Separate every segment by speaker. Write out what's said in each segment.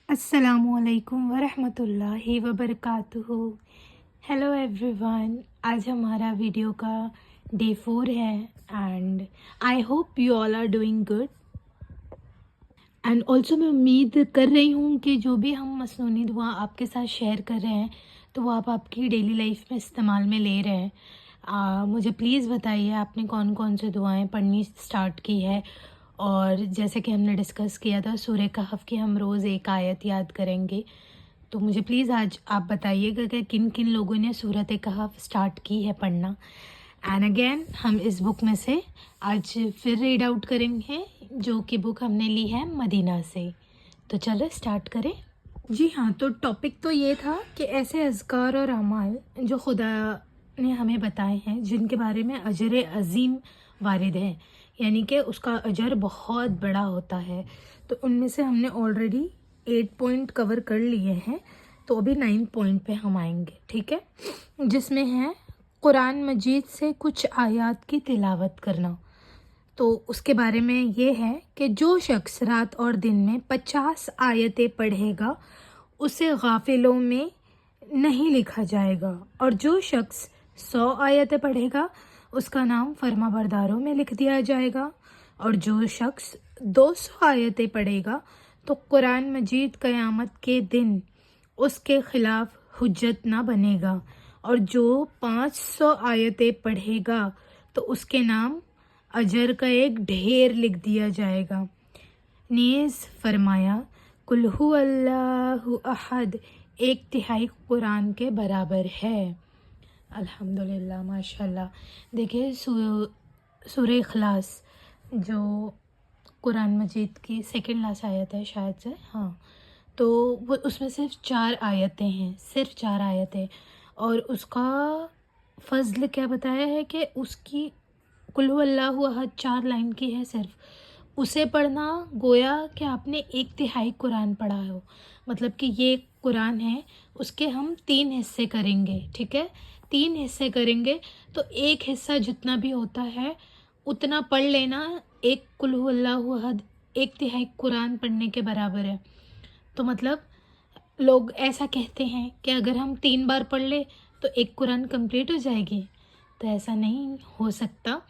Speaker 1: अस्सलामु अलैकुम वरहमत llaहि वबरकातुहू। Hello everyone, आज हमारा वीडियो का डे 4 है and I hope you all are doing good. And also मैं उम्मीद कर रही हूँ कि जो भी हम मसनूनी दुआ आपके साथ शेयर कर रहे हैं तो वो आप आपकी डेली लाइफ में इस्तेमाल में ले रहे हैं। मुझे प्लीज़ बताइए आपने कौन कौन सी दुआएं पढ़नी स्टार्ट की है। और जैसे कि हमने डिस्कस किया था सूरह कहफ की हम रोज़ एक आयत याद करेंगे, तो मुझे प्लीज़ आज आप बताइएगा कि किन किन लोगों ने सूरत कहफ स्टार्ट की है पढ़ना। एंड अगेन हम इस बुक में से आज फिर रीड आउट करेंगे, जो कि बुक हमने ली है मदीना से। तो चलो स्टार्ट करें। जी हाँ, तो टॉपिक तो ये था कि ऐसे अज़कार और अमाल जो खुदा ने हमें बताए हैं जिनके बारे में अजर अज़ीम वारिद है, यानी कि उसका अजर बहुत बड़ा होता है। तो उनमें से हमने ऑलरेडी 8 पॉइंट कवर कर लिए हैं, तो अभी 9 पॉइंट पे हम आएंगे, ठीक है, जिसमें है कुरान मजीद से कुछ आयत की तिलावत करना। तो उसके बारे में ये है कि जो शख्स रात और दिन में 50 आयतें पढ़ेगा उसे गाफिलों में नहीं लिखा जाएगा, और जो शख्स 100 आयतें पढ़ेगा उसका नाम फर्माबरदारों में लिख दिया जाएगा, और जो शख्स 200 आयतें पढ़ेगा तो कुरान मजीद क़यामत के दिन उसके ख़िलाफ़ हुज्जत ना बनेगा, और जो 500 आयतें पढ़ेगा तो उसके नाम अजर का एक ढेर लिख दिया जाएगा। नेज़ फरमाया कुल हु अल्लाहु अहद 1/3 कुरान के बराबर है। अल्हम्दुलिल्लाह, माशाल्लाह। देखिए सूरह इखलास जो कुरान मजीद की सेकंड लास्ट आयत है शायद से, हाँ, तो वो उसमें सिर्फ 4 आयतें हैं, सिर्फ 4 आयतें, और उसका फ़ज़ल क्या बताया है कि उसकी कुल हु अल्लाहु अहद 4 लाइन की है सिर्फ, उसे पढ़ना गोया कि आपने 1/3 कुरान पढ़ा हो। मतलब कि ये कुरान है, उसके हम 3 हिस्से करेंगे, ठीक है, 3 हिस्से करेंगे तो एक हिस्सा जितना भी होता है उतना पढ़ लेना। एक कुल हु अल्लाहु अहद 1/3 कुरान पढ़ने के बराबर है। तो मतलब लोग ऐसा कहते हैं कि अगर हम 3 बार पढ़ ले तो एक कुरान कंप्लीट हो जाएगी, तो ऐसा नहीं हो सकता,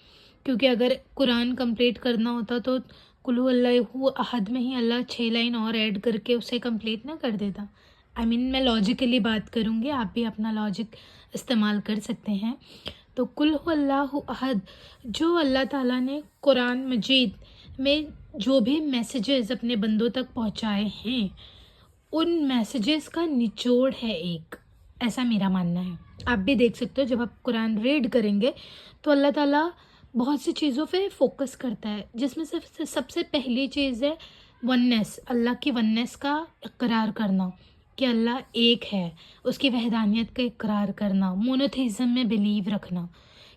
Speaker 1: क्योंकि अगर कुरान कंप्लीट करना होता तो कुल हु अल्लाहु अहद में ही अल्लाह 6 लाइन और ऐड करके उसे कंप्लीट ना कर देता। आई मीन मैं लॉजिकली बात करूँगी, आप भी अपना लॉजिक इस्तेमाल कर सकते हैं। तो कुल हु अल्लाहु अहद जो अल्लाह ताला ने कुरान मजीद में जो भी मैसेजेस अपने बंदों तक पहुँचाए हैं उन मैसेजेस का निचोड़ है एक, ऐसा मेरा मानना है। आप भी देख सकते हो जब आप कुरान रीड करेंगे तो अल्लाह ताला बहुत सी चीज़ों पे फोकस करता है, जिसमें से सबसे पहली चीज़ है वननेस, अल्लाह की वननेस का इकरार करना कि अल्लाह एक है, उसकी वहदानियत का इकरार करना, मोनोथीज़म में बिलीव रखना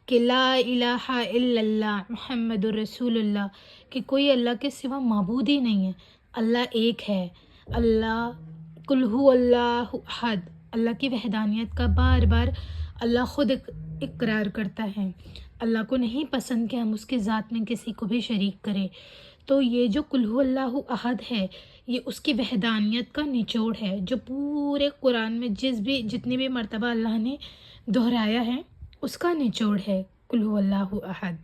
Speaker 1: कि ला इलाहा इल्लल्लाह मुहम्मदुर रसूलुल्लाह, कि कोई अल्लाह के सिवा माबूद ही नहीं है, अल्लाह एक है। अल्लाह कुल हु अल्लाहु अहद, अल्लाह की वहदानियत का बार बार अल्लाह ख़ुद इकरार करता है। अल्लाह को नहीं पसंद कि हम उसकी ज़ात में किसी को भी शरीक करें। तो ये जो कुल हु अल्लाहु अहद है ये उसकी वहदानियत का निचोड़ है, जो पूरे कुरान में जितनी भी मर्तबा अल्लाह ने दोहराया है उसका निचोड़ है कुल हु अल्लाहु अहद।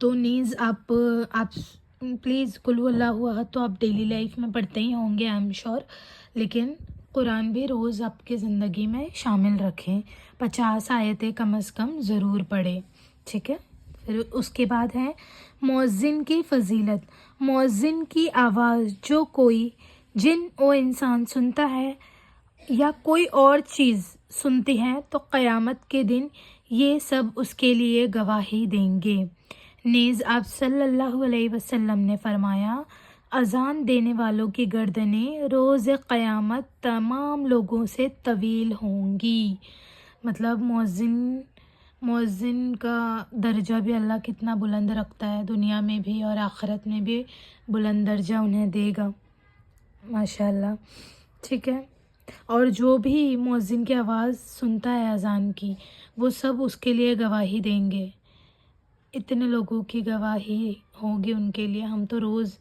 Speaker 1: तो नीज़ आप प्लीज़ कुल हु अल्लाहु अहद तो आप डेली लाइफ में पढ़ते ही होंगे आई एम श्योर, लेकिन कुरान भी रोज़ आपकी ज़िंदगी में शामिल रखें, 50 आयतें कम अज़ कम ज़रूर पढ़ें, ठीक है। फिर उसके बाद है मुअज़्ज़िन की फ़जीलत। मुअज़्ज़िन की आवाज़ जो कोई जिन वो इंसान सुनता है या कोई और चीज़ सुनती है तो क़यामत के दिन ये सब उसके लिए गवाही देंगे। नेज़ आप सल्लल्लाहु अलैहि वसल्लम ने फरमाया अज़ान देने वालों की गर्दनें रोज़ क़यामत तमाम लोगों से तवील होंगी। मतलब मुअज़्ज़िन का दर्जा भी अल्लाह कितना बुलंद रखता है, दुनिया में भी और आखिरत में भी बुलंद दर्जा उन्हें देगा, माशाल्लाह, ठीक है। और जो भी मुअज़्ज़िन की आवाज़ सुनता है अज़ान की, वो सब उसके लिए गवाही देंगे। इतने लोगों की गवाही होगी उनके लिए। हम तो रोज़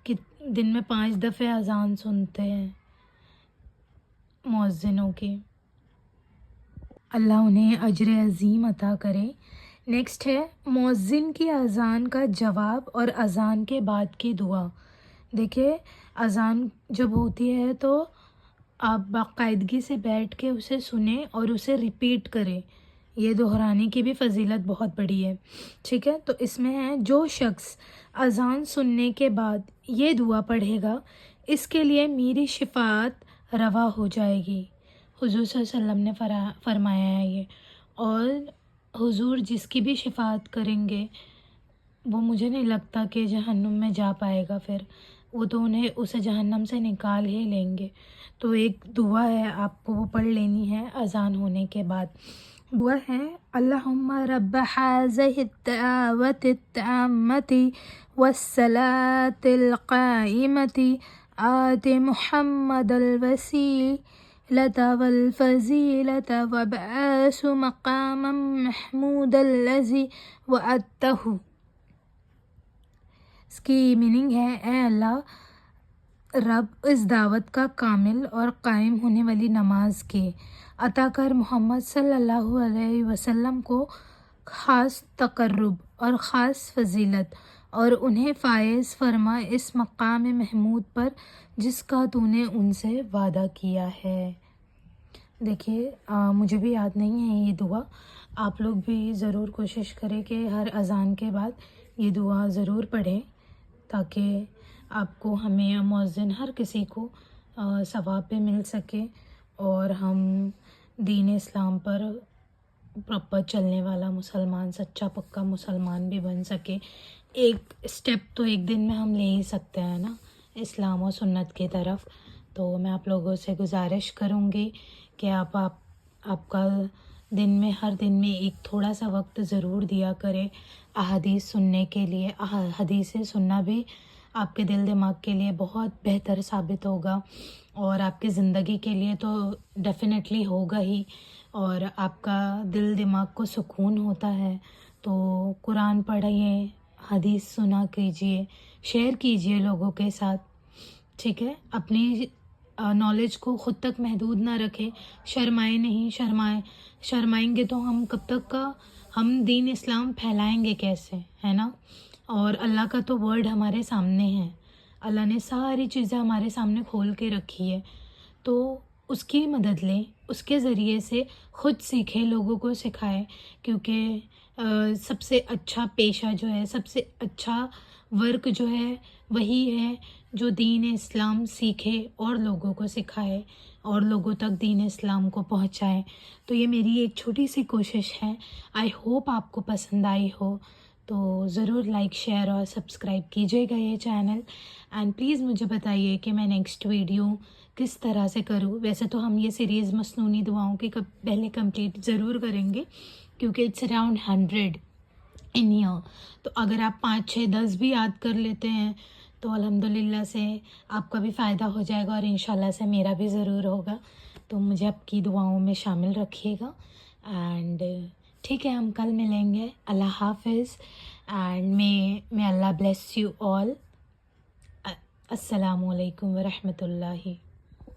Speaker 1: कि दिन में 5 दफ़े अजान सुनते हैं मुअज्जिनों की। अल्लाह उन्हें अजर अज़ीम अता करे। नेक्स्ट है मुअज्जिन की अज़ान का जवाब और अज़ान के बाद की दुआ। देखिए, अज़ान जब होती है तो आप बाकायदगी से बैठ के उसे सुने और उसे रिपीट करें। ये दोहराने की भी फ़जीलत बहुत बड़ी है, ठीक है। तो इसमें है, जो शख्स अज़ान सुनने के बाद ये दुआ पढ़ेगा, इसके लिए मेरी शिफ़ाअत रवा हो जाएगी। हुज़ूर सल्लल्लाहु अलैहि वसल्लम ने फरमाया है ये। और हुज़ूर जिसकी भी शिफ़ाअत करेंगे वो मुझे नहीं लगता कि जहन्नुम में जा पाएगा, फिर वो तो उसे जहन्नम से निकाल ही लेंगे। तो एक दुआ है, आपको वो पढ़ लेनी है अज़ान होने के बाद। दुआ है, अल्लाहुम्मा रब्ब हाज़िहि दावति ताम्मति वस्सलातिल काइमति आति मुहम्मदल वसीलता वल फज़ीलता वबअसहु मक़ामम महमूदल लज़ी वअदतहु। इसकी मीनिंग है, ए अल्लाह रब, इस दावत का कामिल और कायम होने वाली नमाज के अता कर मोहम्मद सल्लल्लाहु अलैहि वसल्लम को ख़ास तक़र्रुब और ख़ास फ़जीलत, और उन्हें फ़ायज़ फरमा इस मक़ाम महमूद पर जिसका तूने उनसे वादा किया है। देखिए, मुझे भी याद नहीं है ये दुआ। आप लोग भी ज़रूर कोशिश करें कि हर अज़ान के बाद ये दुआ ज़रूर पढ़ें, ताकि आपको, हमें, मुअज्जिन, हर किसी को सवाब भी मिल सके और हम दीन इस्लाम पर प्रॉपर चलने वाला मुसलमान, सच्चा पक्का मुसलमान भी बन सके। एक स्टेप तो एक दिन में हम ले ही सकते हैं ना, इस्लाम और सुन्नत की तरफ। तो मैं आप लोगों से गुजारिश करूँगी कि आपका दिन में, हर दिन में एक थोड़ा सा वक्त ज़रूर दिया करें अहादीस सुनने के लिए। हदीसें सुनना भी आपके दिल दिमाग के लिए बहुत बेहतर साबित होगा, और आपकी ज़िंदगी के लिए तो डेफ़िनेटली होगा ही। और आपका दिल दिमाग को सुकून होता है। तो कुरान पढ़िए, हदीस सुना कीजिए, शेयर कीजिए लोगों के साथ, ठीक है। अपनी नॉलेज को ख़ुद तक महदूद ना रखें, शर्माएं नहीं। शर्माएंगे तो हम कब तक का, हम दीन इस्लाम फैलाएंगे कैसे, है ना। और अल्लाह का तो वर्ड हमारे सामने है, अल्लाह ने सारी चीज़ें हमारे सामने खोल के रखी है। तो उसकी मदद लें, उसके ज़रिए से ख़ुद सीखें, लोगों को सिखाएं। क्योंकि सबसे अच्छा पेशा जो है, सबसे अच्छा वर्क जो है, वही है जो दीन इस्लाम सीखे और लोगों को सिखाए और लोगों तक दीन इस्लाम को पहुंचाए। तो ये मेरी एक छोटी सी कोशिश है। आई होप आपको पसंद आई हो। तो ज़रूर लाइक, शेयर और सब्सक्राइब कीजिएगा ये चैनल। एंड प्लीज़ मुझे बताइए कि मैं नेक्स्ट वीडियो किस तरह से करूँ। वैसे तो हम ये सीरीज़ मसनूनी दुआओं की पहले कंप्लीट ज़रूर करेंगे, क्योंकि इट्स अराउंड 100 इन ईयर। तो अगर आप 5, 6, 10 भी याद कर लेते हैं तो अल्हम्दुलिल्लाह से आपका भी फ़ायदा हो जाएगा, और इंशाल्लाह से मेरा भी ज़रूर होगा। तो मुझे आपकी दुआओं में शामिल रखिएगा। एंड ठीक है, हम कल मिलेंगे। अल्लाह हाफ़िज़ and may Allah bless you all. अस्सलामु अलैकुम व रहमतुल्लाहि।